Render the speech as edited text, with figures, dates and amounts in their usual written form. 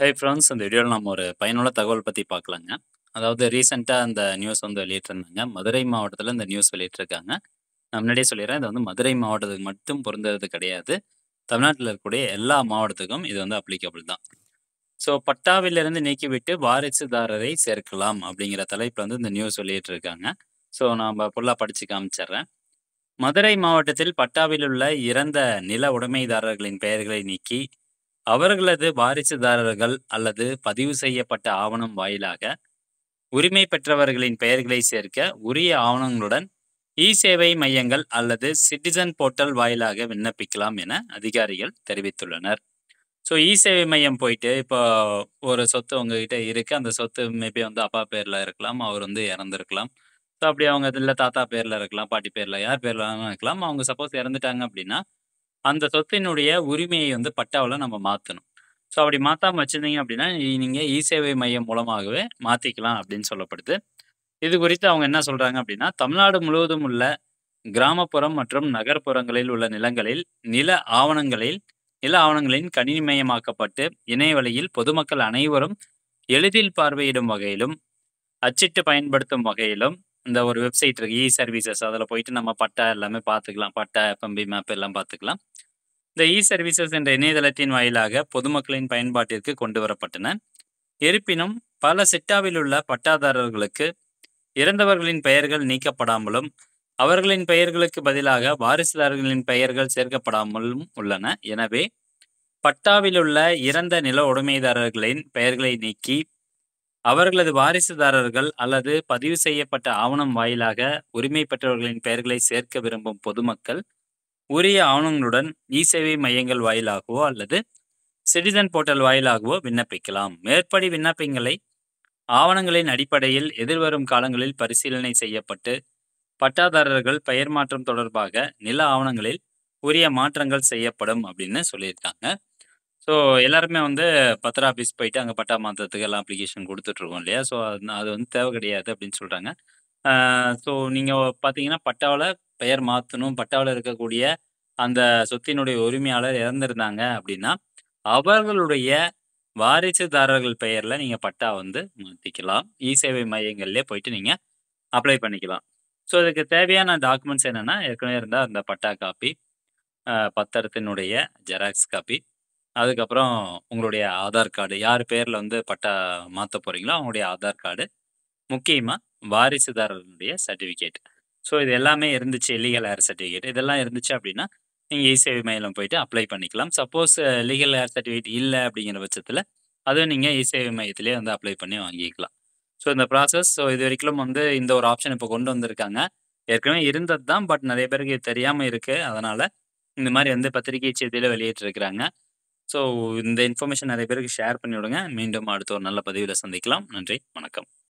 Hey friends, இந்த வீடியோவில் நம்ம ஒரு பயனுள்ள தகவல் பற்றி பார்க்கலாங்க. அதாவது ரீசெண்டாக அந்த நியூஸ் வந்து வெளியிட்டிருந்தாங்க. மதுரை மாவட்டத்தில் இந்த நியூஸ் வெளியிட்டிருக்காங்க. நான் முன்னாடியே சொல்லிடுறேன், இது வந்து மதுரை மாவட்டத்துக்கு மட்டும் பொருந்தது கிடையாது. தமிழ்நாட்டில் இருக்கக்கூடிய எல்லா மாவட்டத்துக்கும் இது வந்து அப்ளிகபிள் தான். ஸோ பட்டாவிலிருந்து நீக்கிவிட்டு வாரிசுதாரரை சேர்க்கலாம் அப்படிங்கிற தலைப்பில் வந்து இந்த நியூஸ் வெளியிட்டிருக்காங்க. ஸோ நாம் ஃபுல்லாக படித்து காமிச்சிடுறேன். மதுரை மாவட்டத்தில் பட்டாவில் உள்ள இறந்த நில உடைமைதாரர்களின் பெயர்களை நீக்கி அவர்களது வாரிசுதாரர்கள் அல்லது பதிவு செய்யப்பட்ட ஆவணம் வாயிலாக உரிமை பெற்றவர்களின் பெயர்களை சேர்க்க உரிய ஆவணங்களுடன் இ-சேவை மையங்கள் அல்லது சிட்டிசன் போர்ட்டல் வாயிலாக விண்ணப்பிக்கலாம் என அதிகாரிகள் தெரிவித்துள்ளனர். ஸோ இ-சேவை மையம் போயிட்டு இப்போ ஒரு சொத்து உங்ககிட்ட இருக்கு. அந்த சொத்து மேபி வந்து அப்பா பேர்ல இருக்கலாம், அவர் வந்து இறந்துருக்கலாம். ஸோ அப்படி அவங்க இதில் தாத்தா பேர்ல இருக்கலாம், பாட்டி பேர்ல, யார் பேர்ல வேணாலும் இருக்கலாம். அவங்க சப்போஸ் இறந்துட்டாங்க அப்படின்னா அந்த சொத்தினுடைய உரிமையை வந்து பட்டாவுல நம்ம மாத்தணும். ஸோ அப்படி மாத்தாம வச்சிருந்தீங்க அப்படின்னா, நீங்க இ-சேவை மையம் மூலமாகவே மாத்திக்கலாம் அப்படின்னு சொல்லப்படுது. இது குறித்து அவங்க என்ன சொல்றாங்க அப்படின்னா, தமிழ்நாடு முழுவதும் உள்ள கிராமப்புறம் மற்றும் நகர்ப்புறங்களில் உள்ள நிலங்களில் நில ஆவணங்களின் கணினிமயமாக்கப்பட்டு இணையவழியில் பொதுமக்கள் அனைவரும் எளிதில் பார்வையிடும் வகையிலும், அச்சிட்டு பயன்படுத்தும் வகையிலும் இந்த ஒரு வெப்சைட் இருக்கு. இ-சர்வீசஸ் அதில போயிட்டு நம்ம பட்டா எல்லாமே பார்த்துக்கலாம். பட்டா, எஃப்எம்பி மேப் எல்லாம் பார்த்துக்கலாம். இந்த இ-சர்வீசஸ் என்ற இணையதளத்தின் வாயிலாக பொதுமக்களின் பயன்பாட்டிற்கு கொண்டு வரப்பட்டன. இருப்பினும் பல சிட்டாவில் உள்ள பட்டாதாரர்களுக்கு இறந்தவர்களின் பெயர்கள் நீக்கப்படாமலும் அவர்களின் பெயர்களுக்கு பதிலாக வாரிசுதாரர்களின் பெயர்கள் சேர்க்கப்படாமலும் உள்ளன. எனவே பட்டாவிலுள்ள இறந்த நில உடைமைதாரர்களின் பெயர்களை நீக்கி அவர்களது வாரிசுதாரர்கள் அல்லது பதிவு செய்யப்பட்ட ஆவணம் வாயிலாக உரிமை பெற்றவர்களின் பெயர்களை சேர்க்க விரும்பும் பொதுமக்கள் உரிய ஆவணங்களுடன் இ-சேவை மையங்கள் வாயிலாகவோ அல்லது சிட்டிசன் போர்ட்டல் வாயிலாகவோ விண்ணப்பிக்கலாம். மேற்படி விண்ணப்பங்களை ஆவணங்களின் அடிப்படையில் எதிர்வரும் காலங்களில் பரிசீலனை செய்யப்பட்டு பட்டாதாரர்கள் பெயர் மாற்றம் தொடர்பாக நில ஆவணங்களில் உரிய மாற்றங்கள் செய்யப்படும் அப்படின்னு சொல்லியிருக்காங்க. ஸோ எல்லாருமே வந்து பத்திர ஆஃபீஸ் போயிட்டு அங்கே பட்டா மாற்றத்துக்கு எல்லாம் அப்ளிகேஷன் கொடுத்துட்ருக்கோம் இல்லையா? ஸோ அது வந்து தேவை கிடையாது அப்படின்னு சொல்கிறாங்க. ஸோ நீங்கள் பார்த்தீங்கன்னா பட்டாவில் பெயர் மாற்றணும், பட்டாவில் இருக்கக்கூடிய அந்த சொத்தினுடைய உரிமையாளர் இறந்திருந்தாங்க அப்படின்னா அவர்களுடைய வாரிசுதாரர்கள் பெயரில் நீங்கள் பட்டா வந்து மாற்றிக்கலாம். இ-சேவை மையங்கள்லேயே போயிட்டு நீங்கள் அப்ளை பண்ணிக்கலாம். ஸோ இதுக்கு தேவையான டாக்குமெண்ட்ஸ் என்னென்னா, ஏற்கனவே இருந்தால் அந்த பட்டா காப்பி, பத்திரத்தினுடைய ஜெராக்ஸ் காப்பி, அதுக்கப்புறம் உங்களுடைய ஆதார் கார்டு, யார் பேரில் வந்து பட்டா மாற்ற போகிறீங்களோ அவங்களுடைய ஆதார் கார்டு, முக்கியமாக வாரிசுதாரர்களுடைய சர்டிஃபிகேட். ஸோ இது எல்லாமே இருந்துச்சு, லீகல் ஹேர் சர்டிஃபிகேட் இதெல்லாம் இருந்துச்சு அப்படின்னா நீங்கள் இ-சேவை மையம் போயிட்டு அப்ளை பண்ணிக்கலாம். சப்போஸ் லீகல் ஹேர் சர்டிஃபிகேட் இல்லை அப்படிங்கிற பட்சத்தில் அதுவும் நீங்கள் இ-சேவை மையத்திலே வந்து அப்ளை பண்ணி வாங்கிக்கலாம். ஸோ இந்த ப்ராசஸ் இது வரைக்கும் வந்து இந்த ஒரு ஆப்ஷன் இப்போ கொண்டு வந்திருக்காங்க. ஏற்கனவே இருந்தது தான், பட் நிறைய பேருக்கு இது தெரியாமல் இருக்குது. அதனால் இந்த மாதிரி வந்து பத்திரிகை செய்தியில் வெளியிட்டிருக்கிறாங்க. ஸோ இந்த இன்ஃபர்மேஷன் நிறைய பேருக்கு ஷேர் பண்ணி விடுங்க. மீண்டும் அடுத்த ஒரு நல்ல பதிவில் சந்திக்கலாம். நன்றி, வணக்கம்.